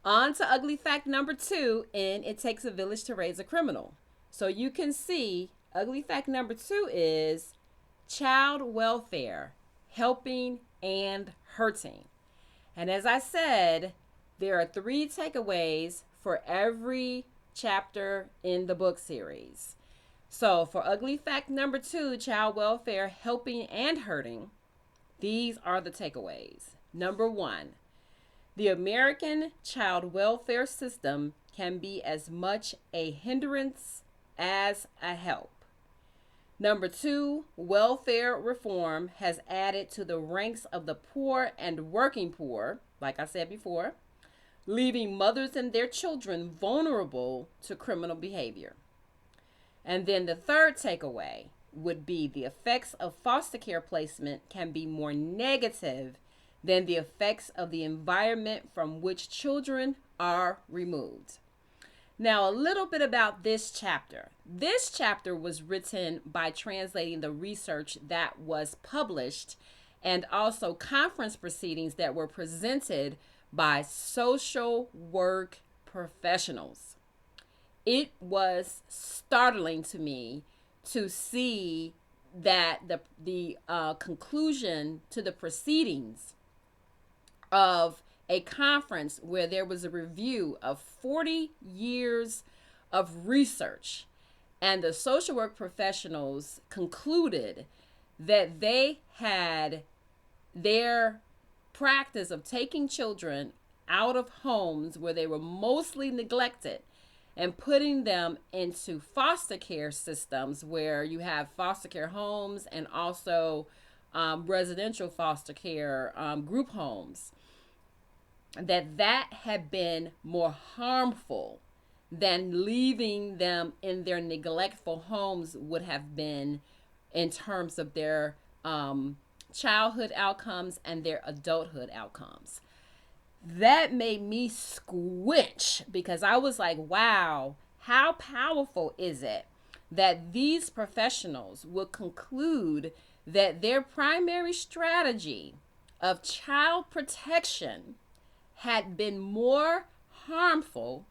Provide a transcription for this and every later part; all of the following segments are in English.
On to ugly fact number 2 in It Takes a Village to Raise a Criminal. So you can see ugly fact number 2 is child welfare, helping and hurting. And as I said, there are 3 takeaways for every chapter in the book series. So for ugly fact number 2, child welfare, helping and hurting, these are the takeaways. Number 1, the American child welfare system can be as much a hindrance as a help. Number 2, welfare reform has added to the ranks of the poor and working poor, like I said before, leaving mothers and their children vulnerable to criminal behavior. And then the third takeaway would be the effects of foster care placement can be more negative than the effects of the environment from which children are removed. Now, a little bit about this chapter. This chapter was written by translating the research that was published and also conference proceedings that were presented by social work professionals. It was startling to me to see that the conclusion to the proceedings of a conference where there was a review of 40 years of research, and the social work professionals concluded that they had their practice of taking children out of homes where they were mostly neglected and putting them into foster care systems where you have foster care homes and also residential foster care group homes, that had been more harmful than leaving them in their neglectful homes would have been in terms of their childhood outcomes and their adulthood outcomes. That made me squinch because I was like, wow, how powerful is it that these professionals would conclude that their primary strategy of child protection had been more harmful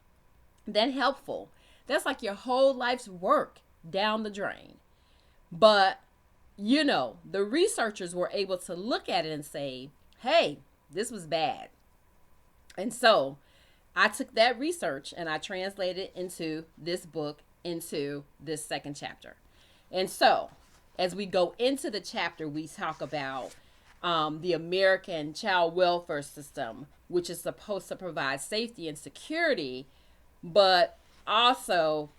than helpful. That's like your whole life's work down the drain. But, the researchers were able to look at it and say, hey, this was bad. And so I took that research and I translated it into this book, into this second chapter. And so as we go into the chapter, we talk about the American child welfare system, which is supposed to provide safety and security, but also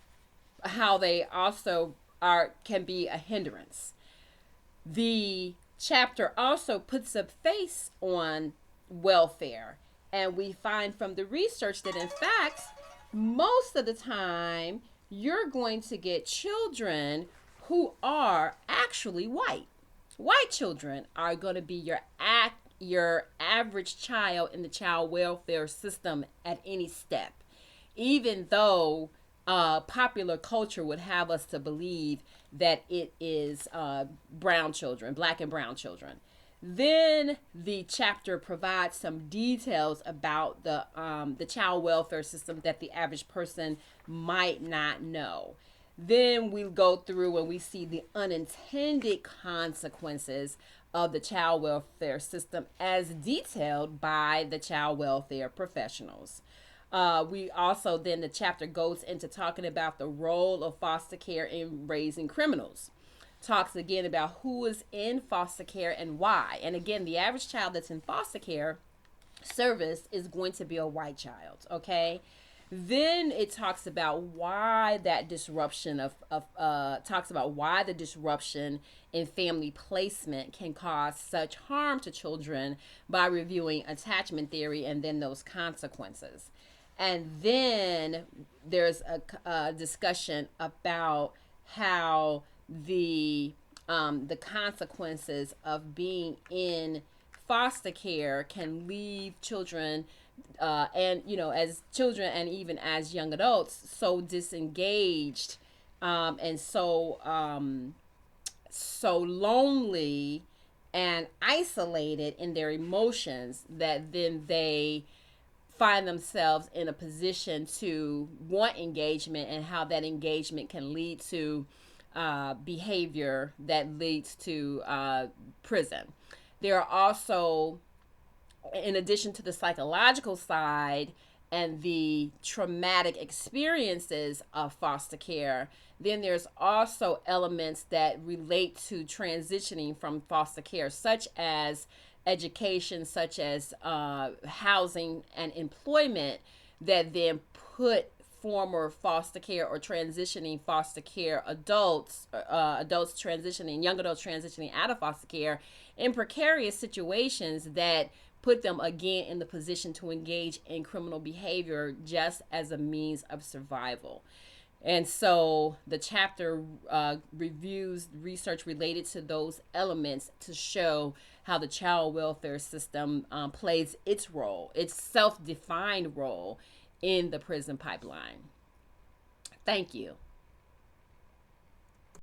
how they also can be a hindrance. The chapter also puts a face on welfare, and we find from the research that in fact most of the time you're going to get children who are actually white. White children are going to be your average child in the child welfare system at any step, even though popular culture would have us to believe that it is brown children, black and brown children. Then the chapter provides some details about the child welfare system that the average person might not know. Then we go through and we see the unintended consequences of the child welfare system as detailed by the child welfare professionals. We also, then the chapter goes into talking about the role of foster care in raising criminals. Talks again about who is in foster care and why. And again, the average child that's in foster care service is going to be a white child, okay? Then it talks about why that disruption talks about why the disruption in family placement can cause such harm to children by reviewing attachment theory and then those consequences. And then there's a discussion about how the consequences of being in foster care can leave children and as children and even as young adults so disengaged and so lonely and isolated in their emotions that then they find themselves in a position to want engagement, and how that engagement can lead to behavior that leads to prison. There are also, in addition to the psychological side and the traumatic experiences of foster care, then there's also elements that relate to transitioning from foster care, such as education, such as housing and employment, that then put former foster care or transitioning foster care adults, young adults transitioning out of foster care in precarious situations that put them again in the position to engage in criminal behavior just as a means of survival. And so the chapter reviews research related to those elements to show how the child welfare system plays its role, its self defined role in the prison pipeline. Thank you.